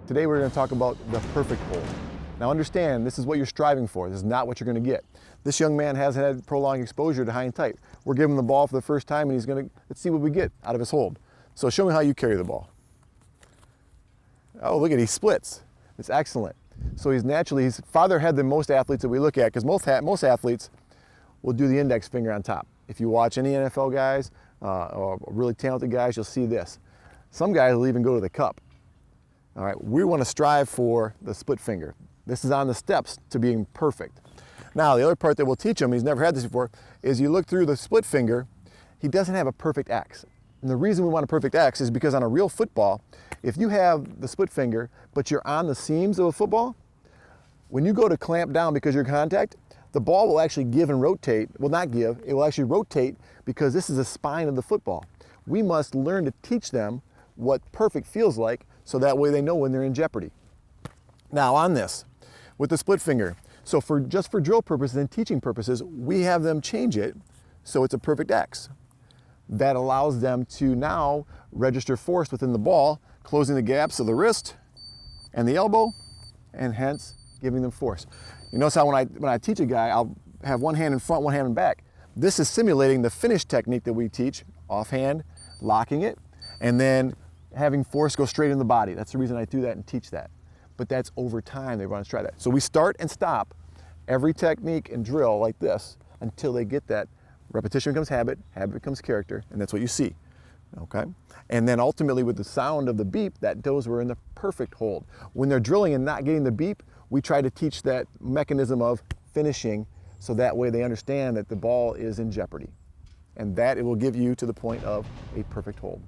Today we're going to talk about the perfect hold. Now understand, this is what you're striving for. This is not what you're going to get. This young man hasn't had prolonged exposure to high and tight. We're giving him the ball for the first time and he's going to, let's see what we get out of his hold. So show me how you carry the ball. Oh, look at it, he splits. It's excellent. So he's farther ahead than most athletes that we look at, because most athletes will do the index finger on top. If you watch any NFL guys or really talented guys, you'll see this. Some guys will even go to the cup. All right, we want to strive for the split finger. This is on the steps to being perfect. Now, the other part that we'll teach him, he's never had this before, is you look through the split finger, he doesn't have a perfect X. And the reason we want a perfect X is because on a real football, if you have the split finger, but you're on the seams of a football, when you go to clamp down because you're in contact, the ball will actually give and rotate. Well, not give, it will actually rotate because this is the spine of the football. We must learn to teach them what perfect feels like so that way they know when they're in jeopardy. Now on this, with the split finger, so just for drill purposes and teaching purposes, we have them change it so it's a perfect X. That allows them to now register force within the ball, closing the gaps of the wrist and the elbow, and hence giving them force. You notice how when I teach a guy, I'll have one hand in front, one hand in back. This is simulating the finish technique that we teach, offhand, locking it, and then having force go straight in the body. That's the reason I do that and teach that. But that's over time, they want to try that. So we start and stop every technique and drill like this until they get that. Repetition becomes habit, habit becomes character, and that's what you see, okay? And then ultimately with the sound of the beep, that those were in the perfect hold. When they're drilling and not getting the beep, we try to teach that mechanism of finishing so that way they understand that the ball is in jeopardy. And that it will give you to the point of a perfect hold.